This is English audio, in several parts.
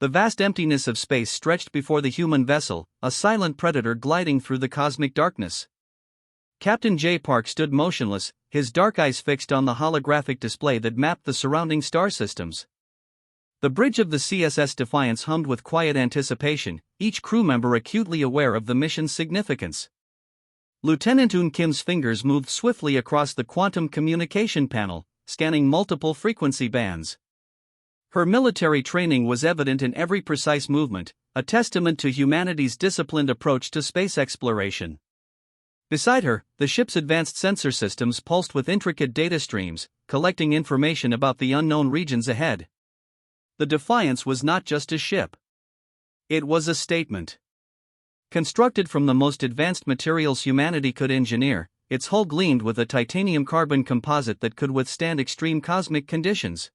The vast emptiness of space stretched before the human vessel, a silent predator gliding through the cosmic darkness. Captain J. Park stood motionless, his dark eyes fixed on the holographic display that mapped the surrounding star systems. The bridge of the CSS Defiance hummed with quiet anticipation, each crew member acutely aware of the mission's significance. Lieutenant Un Kim's fingers moved swiftly across the quantum communication panel, scanning multiple frequency bands. Her military training was evident in every precise movement, a testament to humanity's disciplined approach to space exploration. Beside her, the ship's advanced sensor systems pulsed with intricate data streams, collecting information about the unknown regions ahead. The Defiance was not just a ship. It was a statement. Constructed from the most advanced materials humanity could engineer, its hull gleamed with a titanium-carbon composite that could withstand extreme cosmic conditions.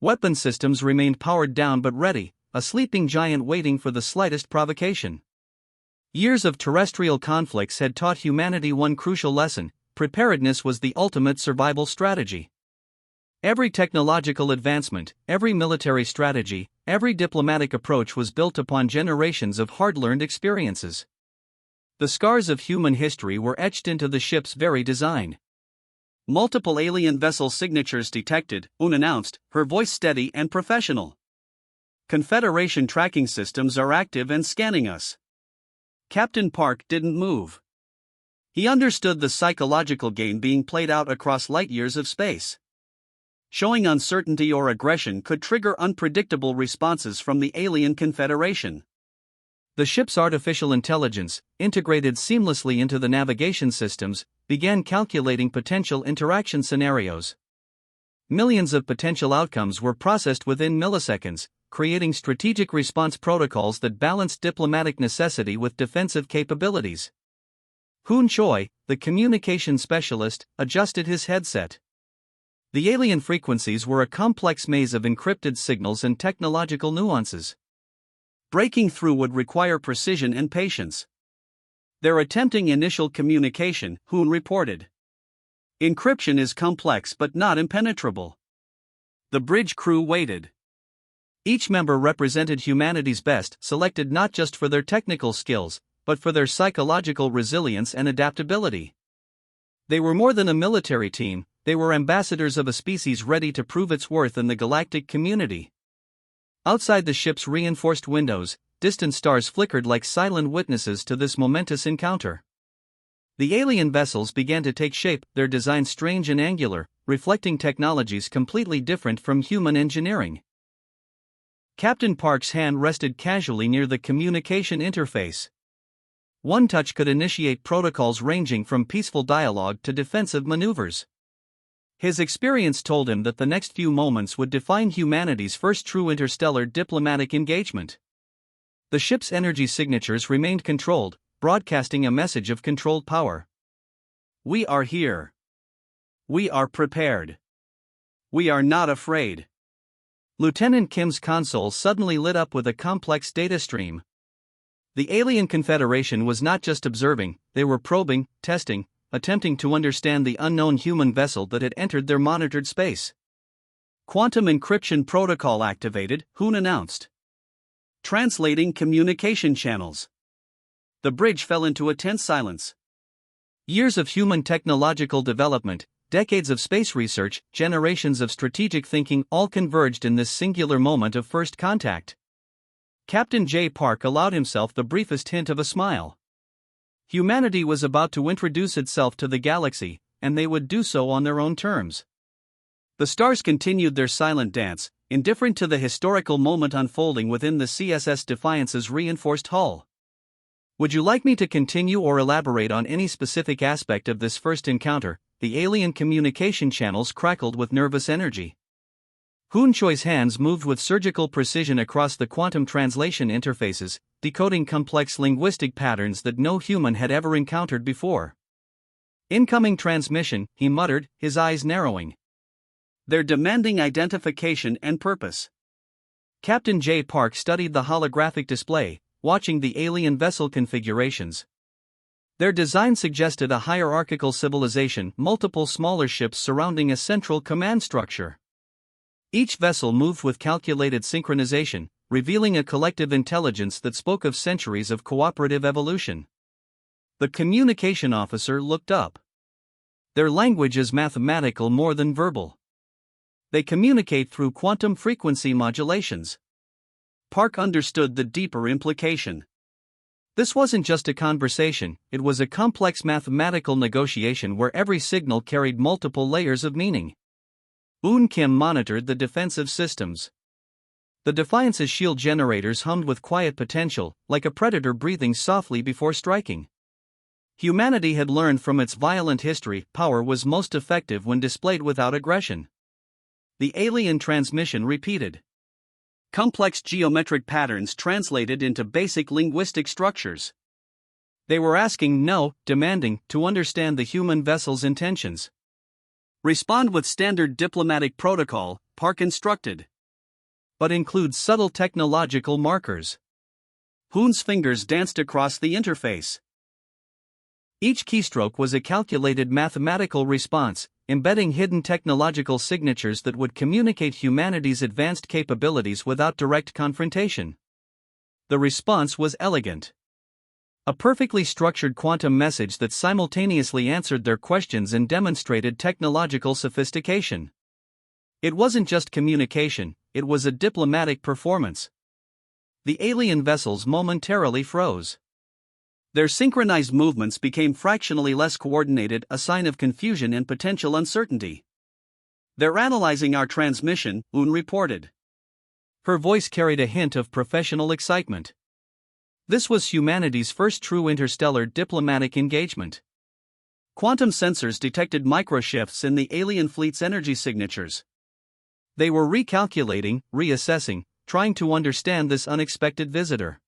Weapon systems remained powered down but ready, a sleeping giant waiting for the slightest provocation. Years of terrestrial conflicts had taught humanity one crucial lesson: preparedness was the ultimate survival strategy. Every technological advancement, every military strategy, every diplomatic approach was built upon generations of hard-learned experiences. The scars of human history were etched into the ship's very design. Multiple alien vessel signatures detected, Un announced, her voice steady and professional. Confederation tracking systems are active and scanning us. Captain Park didn't move. He understood the psychological game being played out across light years of space. Showing uncertainty or aggression could trigger unpredictable responses from the alien confederation. The ship's artificial intelligence, integrated seamlessly into the navigation systems, began calculating potential interaction scenarios. Millions of potential outcomes were processed within milliseconds, creating strategic response protocols that balanced diplomatic necessity with defensive capabilities. Hoon Choi, the communication specialist, adjusted his headset. The alien frequencies were a complex maze of encrypted signals and technological nuances. Breaking through would require precision and patience. They're attempting initial communication, Hoon reported. Encryption is complex but not impenetrable. The bridge crew waited. Each member represented humanity's best, selected not just for their technical skills, but for their psychological resilience and adaptability. They were more than a military team, they were ambassadors of a species ready to prove its worth in the galactic community. Outside the ship's reinforced windows, distant stars flickered like silent witnesses to this momentous encounter. The alien vessels began to take shape, their design strange and angular, reflecting technologies completely different from human engineering. Captain Park's hand rested casually near the communication interface. One touch could initiate protocols ranging from peaceful dialogue to defensive maneuvers. His experience told him that the next few moments would define humanity's first true interstellar diplomatic engagement. The ship's energy signatures remained controlled, broadcasting a message of controlled power. We are here. We are prepared. We are not afraid. Lieutenant Kim's console suddenly lit up with a complex data stream. The alien confederation was not just observing, they were probing, testing, attempting to understand the unknown human vessel that had entered their monitored space. Quantum encryption protocol activated, Hoon announced. Translating communication channels. The bridge fell into a tense silence. Years of human technological development, decades of space research, generations of strategic thinking all converged in this singular moment of first contact. Captain J. Park allowed himself the briefest hint of a smile. Humanity was about to introduce itself to the galaxy, and they would do so on their own terms. The stars continued their silent dance, indifferent to the historical moment unfolding within the CSS Defiance's reinforced hull. Would you like me to continue or elaborate on any specific aspect of this first encounter? The alien communication channels crackled with nervous energy. Hoon Choi's hands moved with surgical precision across the quantum translation interfaces, decoding complex linguistic patterns that no human had ever encountered before. Incoming transmission, he muttered, his eyes narrowing. They're demanding identification and purpose. Captain J. Park studied the holographic display, watching the alien vessel configurations. Their design suggested a hierarchical civilization, multiple smaller ships surrounding a central command structure. Each vessel moved with calculated synchronization, revealing a collective intelligence that spoke of centuries of cooperative evolution. The communication officer looked up. Their language is mathematical more than verbal. They communicate through quantum frequency modulations. Park understood the deeper implication. This wasn't just a conversation, it was a complex mathematical negotiation where every signal carried multiple layers of meaning. Eun Kim monitored the defensive systems. The Defiance's shield generators hummed with quiet potential, like a predator breathing softly before striking. Humanity had learned from its violent history, power was most effective when displayed without aggression. The alien transmission repeated. Complex geometric patterns translated into basic linguistic structures. They were asking, no, demanding, to understand the human vessel's intentions. Respond with standard diplomatic protocol, Park instructed. But include subtle technological markers. Hoon's fingers danced across the interface. Each keystroke was a calculated mathematical response, embedding hidden technological signatures that would communicate humanity's advanced capabilities without direct confrontation. The response was elegant. A perfectly structured quantum message that simultaneously answered their questions and demonstrated technological sophistication. It wasn't just communication, it was a diplomatic performance. The alien vessels momentarily froze. Their synchronized movements became fractionally less coordinated, a sign of confusion and potential uncertainty. They're analyzing our transmission, Eun reported. Her voice carried a hint of professional excitement. This was humanity's first true interstellar diplomatic engagement. Quantum sensors detected microshifts in the alien fleet's energy signatures. They were recalculating, reassessing, trying to understand this unexpected visitor.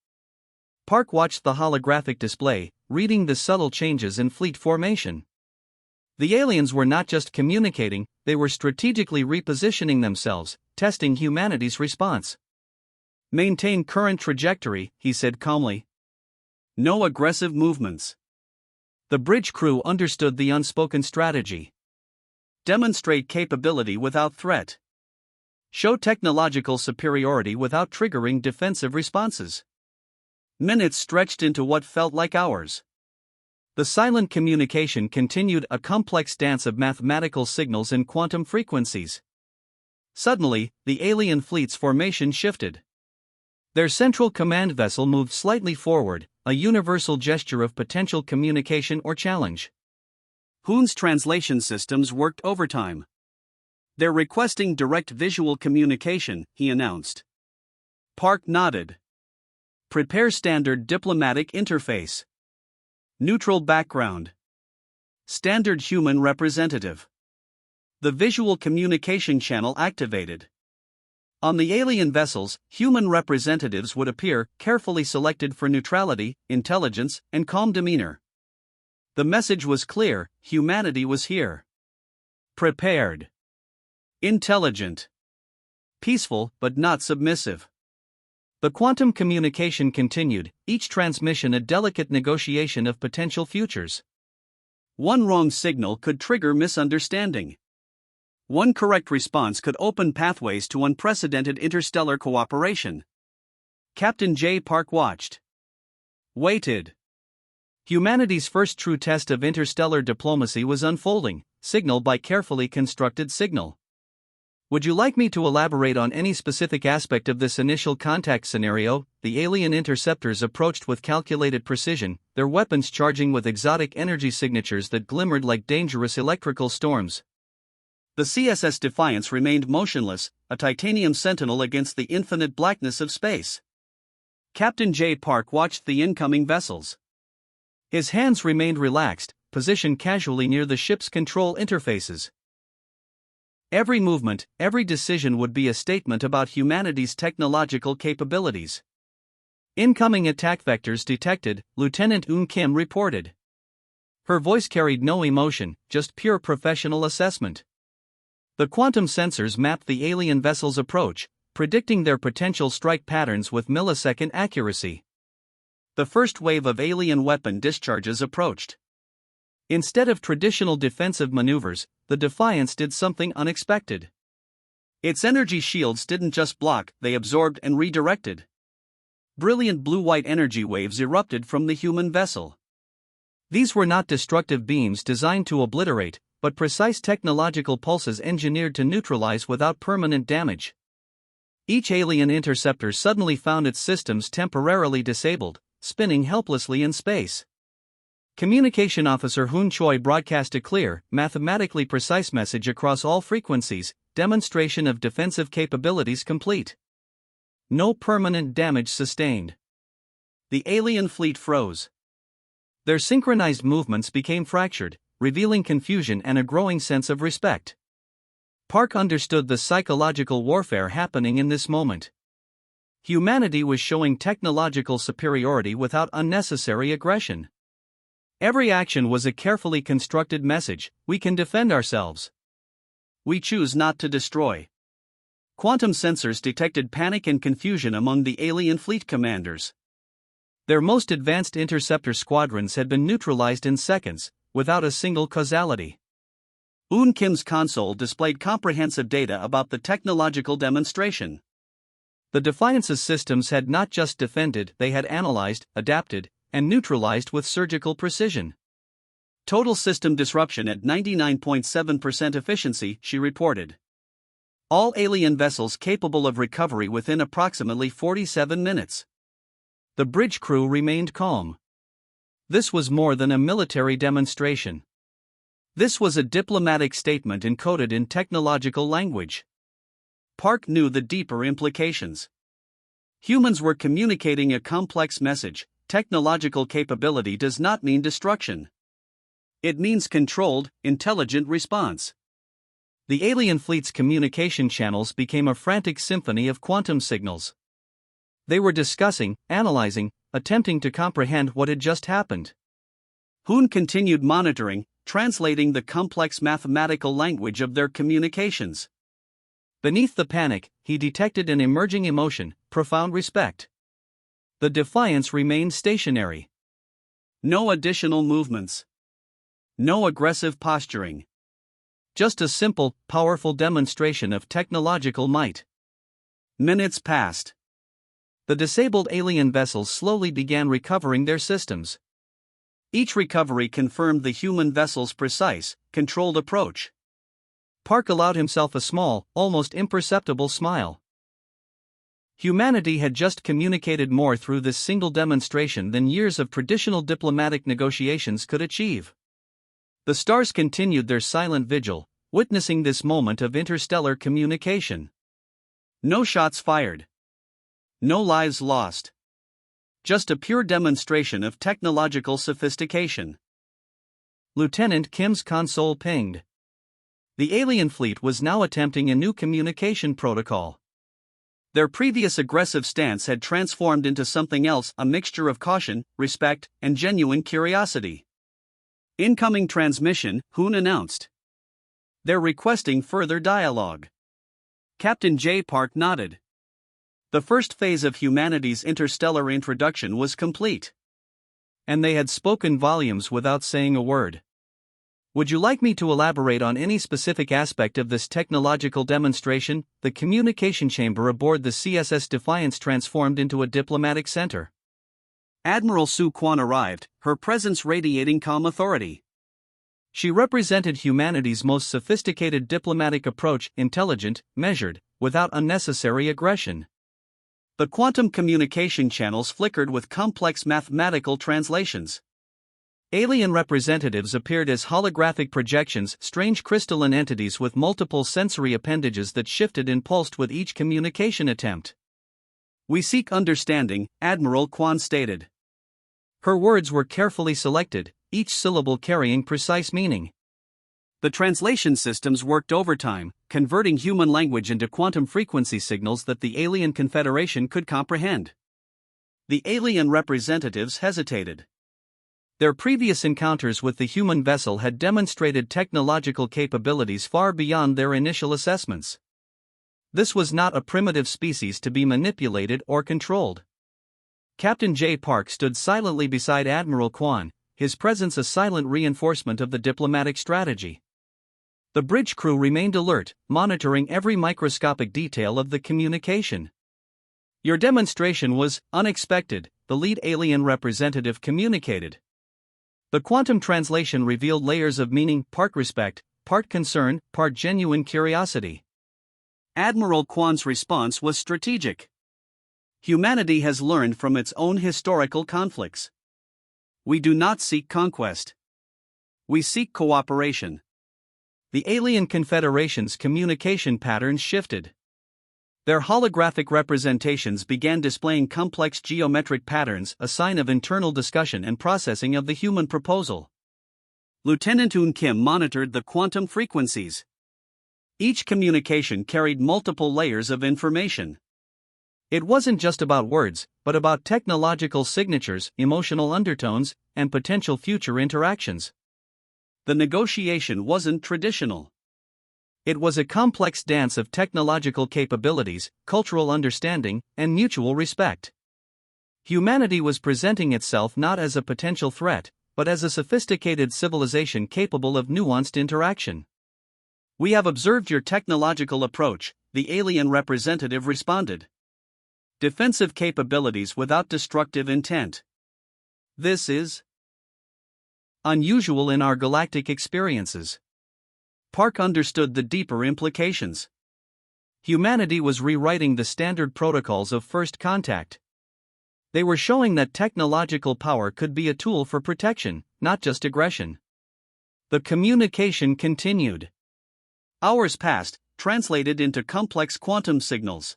Park watched the holographic display, reading the subtle changes in fleet formation. The aliens were not just communicating, they were strategically repositioning themselves, testing humanity's response. Maintain current trajectory, he said calmly. No aggressive movements. The bridge crew understood the unspoken strategy. Demonstrate capability without threat. Show technological superiority without triggering defensive responses. Minutes stretched into what felt like hours. The silent communication continued, a complex dance of mathematical signals and quantum frequencies. Suddenly, the alien fleet's formation shifted. Their central command vessel moved slightly forward, a universal gesture of potential communication or challenge. Hoon's translation systems worked overtime. They're requesting direct visual communication, he announced. Park nodded. Prepare standard diplomatic interface. Neutral background. Standard human representative. The visual communication channel activated. On the alien vessels, human representatives would appear, carefully selected for neutrality, intelligence, and calm demeanor. The message was clear: humanity was here. Prepared. Intelligent. Peaceful, but not submissive. The quantum communication continued, each transmission a delicate negotiation of potential futures. One wrong signal could trigger misunderstanding. One correct response could open pathways to unprecedented interstellar cooperation. Captain J. Park watched. Waited. Humanity's first true test of interstellar diplomacy was unfolding, signal by carefully constructed signal. Would you like me to elaborate on any specific aspect of this initial contact scenario? The alien interceptors approached with calculated precision, their weapons charging with exotic energy signatures that glimmered like dangerous electrical storms. The CSS Defiance remained motionless, a titanium sentinel against the infinite blackness of space. Captain J. Park watched the incoming vessels. His hands remained relaxed, positioned casually near the ship's control interfaces. Every movement, every decision would be a statement about humanity's technological capabilities. Incoming attack vectors detected, Lieutenant Eun Kim reported. Her voice carried no emotion, just pure professional assessment. The quantum sensors mapped the alien vessel's approach, predicting their potential strike patterns with millisecond accuracy. The first wave of alien weapon discharges approached. Instead of traditional defensive maneuvers, the Defiance did something unexpected. Its energy shields didn't just block, they absorbed and redirected. Brilliant blue-white energy waves erupted from the human vessel. These were not destructive beams designed to obliterate, but precise technological pulses engineered to neutralize without permanent damage. Each alien interceptor suddenly found its systems temporarily disabled, spinning helplessly in space. Communication Officer Hoon Choi broadcast a clear, mathematically precise message across all frequencies: demonstration of defensive capabilities complete. No permanent damage sustained. The alien fleet froze. Their synchronized movements became fractured, revealing confusion and a growing sense of respect. Park understood the psychological warfare happening in this moment. Humanity was showing technological superiority without unnecessary aggression. Every action was a carefully constructed message: we can defend ourselves. We choose not to destroy. Quantum sensors detected panic and confusion among the alien fleet commanders. Their most advanced interceptor squadrons had been neutralized in seconds, without a single causality. Eun Kim's console displayed comprehensive data about the technological demonstration. The Defiance's systems had not just defended, they had analyzed, adapted, and neutralized with surgical precision. Total system disruption at 99.7% efficiency, she reported. All alien vessels capable of recovery within approximately 47 minutes. The bridge crew remained calm. This was more than a military demonstration. This was a diplomatic statement encoded in technological language. Park knew the deeper implications. Humans were communicating a complex message: technological capability does not mean destruction. It means controlled, intelligent response. The alien fleet's communication channels became a frantic symphony of quantum signals. They were discussing, analyzing, attempting to comprehend what had just happened. Hoon continued monitoring, translating the complex mathematical language of their communications. Beneath the panic, he detected an emerging emotion: profound respect. The Defiance remained stationary. No additional movements. No aggressive posturing. Just a simple, powerful demonstration of technological might. Minutes passed. The disabled alien vessels slowly began recovering their systems. Each recovery confirmed the human vessel's precise, controlled approach. Park allowed himself a small, almost imperceptible smile. Humanity had just communicated more through this single demonstration than years of traditional diplomatic negotiations could achieve. The stars continued their silent vigil, witnessing this moment of interstellar communication. No shots fired. No lives lost. Just a pure demonstration of technological sophistication. Lieutenant Kim's console pinged. The alien fleet was now attempting a new communication protocol. Their previous aggressive stance had transformed into something else: a mixture of caution, respect, and genuine curiosity. Incoming transmission, Hoon announced. They're requesting further dialogue. Captain J. Park nodded. The first phase of humanity's interstellar introduction was complete. And they had spoken volumes without saying a word. Would you like me to elaborate on any specific aspect of this technological demonstration? The communication chamber aboard the CSS Defiance transformed into a diplomatic center. Admiral Su Quan arrived, her presence radiating calm authority. She represented humanity's most sophisticated diplomatic approach: intelligent, measured, without unnecessary aggression. The quantum communication channels flickered with complex mathematical translations. Alien representatives appeared as holographic projections, strange crystalline entities with multiple sensory appendages that shifted and pulsed with each communication attempt. We seek understanding, Admiral Quan stated. Her words were carefully selected, each syllable carrying precise meaning. The translation systems worked overtime, converting human language into quantum frequency signals that the alien confederation could comprehend. The alien representatives hesitated. Their previous encounters with the human vessel had demonstrated technological capabilities far beyond their initial assessments. This was not a primitive species to be manipulated or controlled. Captain J. Park stood silently beside Admiral Quan, his presence a silent reinforcement of the diplomatic strategy. The bridge crew remained alert, monitoring every microscopic detail of the communication. "Your demonstration was unexpected," the lead alien representative communicated. The quantum translation revealed layers of meaning, part respect, part concern, part genuine curiosity. Admiral Kwan's response was strategic. Humanity has learned from its own historical conflicts. We do not seek conquest. We seek cooperation. The alien confederation's communication patterns shifted. Their holographic representations began displaying complex geometric patterns, a sign of internal discussion and processing of the human proposal. Lieutenant Un Kim monitored the quantum frequencies. Each communication carried multiple layers of information. It wasn't just about words, but about technological signatures, emotional undertones, and potential future interactions. The negotiation wasn't traditional. It was a complex dance of technological capabilities, cultural understanding, and mutual respect. Humanity was presenting itself not as a potential threat, but as a sophisticated civilization capable of nuanced interaction. "We have observed your technological approach," the alien representative responded. "Defensive capabilities without destructive intent. This is unusual in our galactic experiences." Park understood the deeper implications. Humanity was rewriting the standard protocols of first contact. They were showing that technological power could be a tool for protection, not just aggression. The communication continued. Hours passed, translated into complex quantum signals.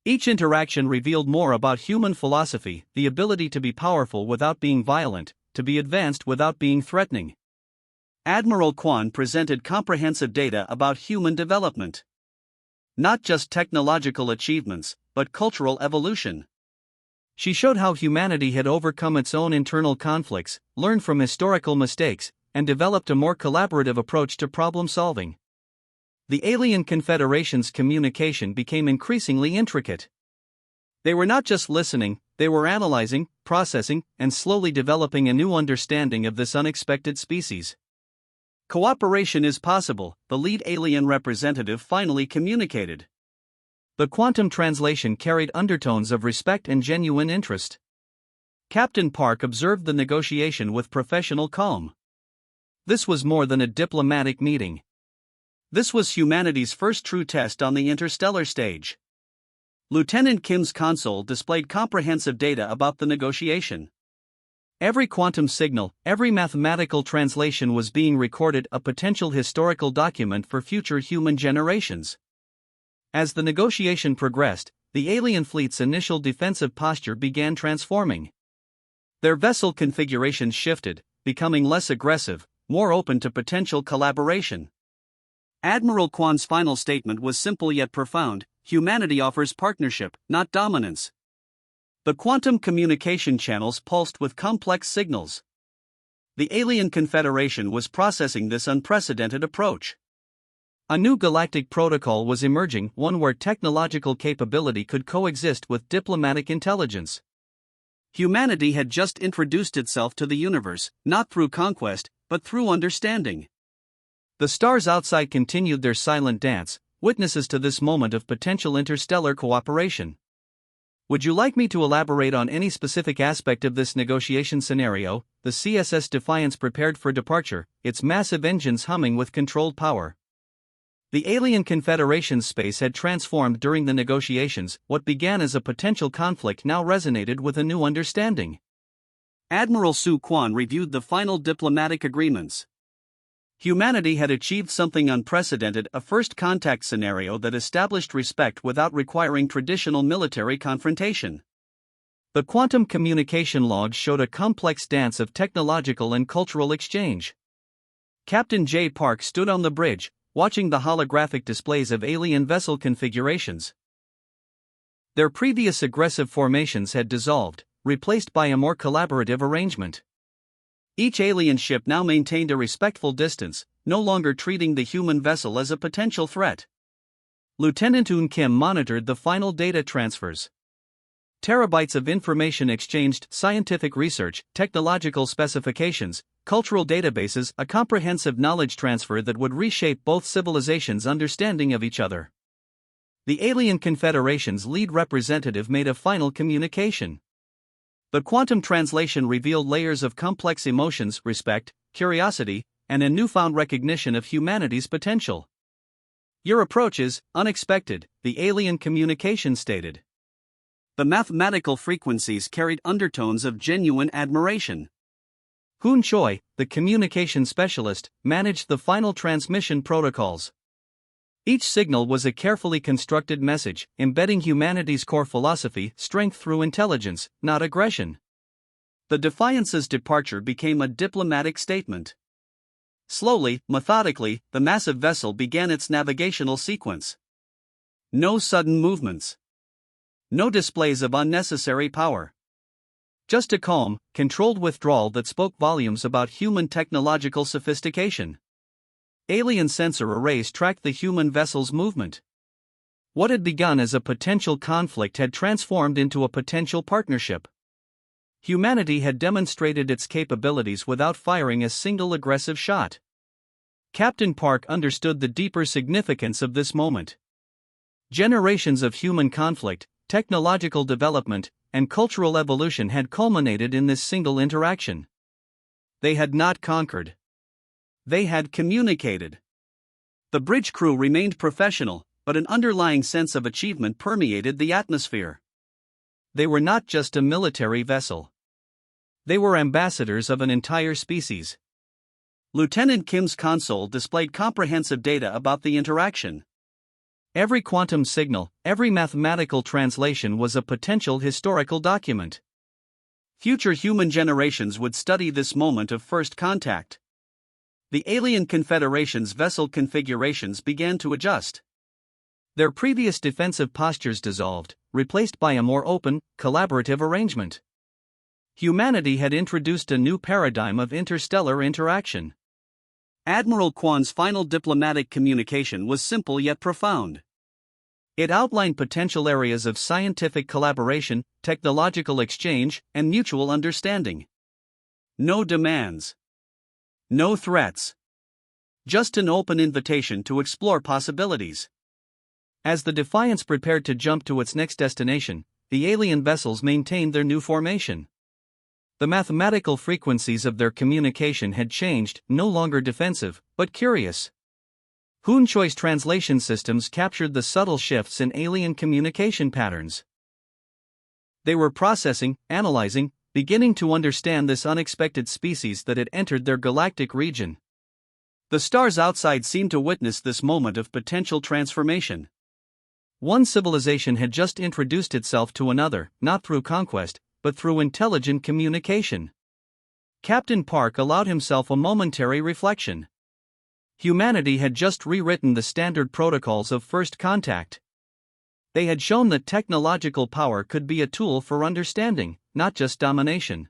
Each interaction revealed more about human philosophy, the ability to be powerful without being violent, to be advanced without being threatening. Admiral Kwan presented comprehensive data about human development. Not just technological achievements, but cultural evolution. She showed how humanity had overcome its own internal conflicts, learned from historical mistakes, and developed a more collaborative approach to problem solving. The alien confederation's communication became increasingly intricate. They were not just listening, they were analyzing, processing, and slowly developing a new understanding of this unexpected species. "Cooperation is possible," the lead alien representative finally communicated. The quantum translation carried undertones of respect and genuine interest. Captain Park observed the negotiation with professional calm. This was more than a diplomatic meeting. This was humanity's first true test on the interstellar stage. Lieutenant Kim's console displayed comprehensive data about the negotiation. Every quantum signal, every mathematical translation was being recorded, a potential historical document for future human generations. As the negotiation progressed, the alien fleet's initial defensive posture began transforming. Their vessel configurations shifted, becoming less aggressive, more open to potential collaboration. Admiral Kwan's final statement was simple yet profound: humanity offers partnership, not dominance. The quantum communication channels pulsed with complex signals. The alien confederation was processing this unprecedented approach. A new galactic protocol was emerging, one where technological capability could coexist with diplomatic intelligence. Humanity had just introduced itself to the universe, not through conquest, but through understanding. The stars outside continued their silent dance, witnesses to this moment of potential interstellar cooperation. "Would you like me to elaborate on any specific aspect of this negotiation scenario?" The CSS Defiance prepared for departure, its massive engines humming with controlled power. The alien confederation's space had transformed during the negotiations. What began as a potential conflict now resonated with a new understanding. Admiral Su Kwan reviewed the final diplomatic agreements. Humanity had achieved something unprecedented, a first contact scenario that established respect without requiring traditional military confrontation. The quantum communication logs showed a complex dance of technological and cultural exchange. Captain J. Park stood on the bridge, watching the holographic displays of alien vessel configurations. Their previous aggressive formations had dissolved, replaced by a more collaborative arrangement. Each alien ship now maintained a respectful distance, no longer treating the human vessel as a potential threat. Lieutenant Un Kim monitored the final data transfers. Terabytes of information exchanged, scientific research, technological specifications, cultural databases, a comprehensive knowledge transfer that would reshape both civilizations' understanding of each other. The Alien Confederation's lead representative made a final communication. The quantum translation revealed layers of complex emotions, respect, curiosity, and a newfound recognition of humanity's potential. "Your approach is unexpected," the alien communication stated. The mathematical frequencies carried undertones of genuine admiration. Hoon Choi, the communication specialist, managed the final transmission protocols. Each signal was a carefully constructed message, embedding humanity's core philosophy, strength through intelligence, not aggression. The Defiance's departure became a diplomatic statement. Slowly, methodically, the massive vessel began its navigational sequence. No sudden movements. No displays of unnecessary power. Just a calm, controlled withdrawal that spoke volumes about human technological sophistication. Alien sensor arrays tracked the human vessel's movement. What had begun as a potential conflict had transformed into a potential partnership. Humanity had demonstrated its capabilities without firing a single aggressive shot. Captain Park understood the deeper significance of this moment. Generations of human conflict, technological development, and cultural evolution had culminated in this single interaction. They had not conquered. They had communicated. The bridge crew remained professional, but an underlying sense of achievement permeated the atmosphere. They were not just a military vessel. They were ambassadors of an entire species. Lieutenant Kim's console displayed comprehensive data about the interaction. Every quantum signal, every mathematical translation was a potential historical document. Future human generations would study this moment of first contact. The Alien Confederation's vessel configurations began to adjust. Their previous defensive postures dissolved, replaced by a more open, collaborative arrangement. Humanity had introduced a new paradigm of interstellar interaction. Admiral Kwan's final diplomatic communication was simple yet profound. It outlined potential areas of scientific collaboration, technological exchange, and mutual understanding. No demands. No threats. Just an open invitation to explore possibilities. As the Defiance prepared to jump to its next destination, the alien vessels maintained their new formation. The mathematical frequencies of their communication had changed, no longer defensive, but curious. Hoon Choi's translation systems captured the subtle shifts in alien communication patterns. They were processing, analyzing, beginning to understand this unexpected species that had entered their galactic region. The stars outside seemed to witness this moment of potential transformation. One civilization had just introduced itself to another, not through conquest, but through intelligent communication. Captain Park allowed himself a momentary reflection. Humanity had just rewritten the standard protocols of first contact. They had shown that technological power could be a tool for understanding, not just domination.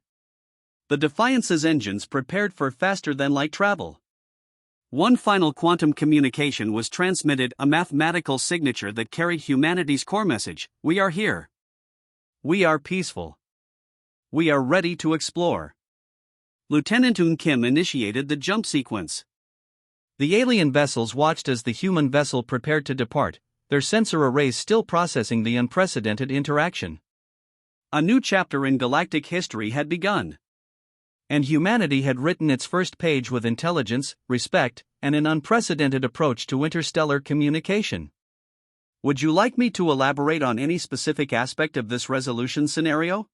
The Defiance's engines prepared for faster-than-light travel. One final quantum communication was transmitted, a mathematical signature that carried humanity's core message: we are here. We are peaceful. We are ready to explore. Lieutenant Hoon Kim initiated the jump sequence. The alien vessels watched as the human vessel prepared to depart, their sensor arrays still processing the unprecedented interaction. A new chapter in galactic history had begun. And humanity had written its first page with intelligence, respect, and an unprecedented approach to interstellar communication. Would you like me to elaborate on any specific aspect of this resolution scenario?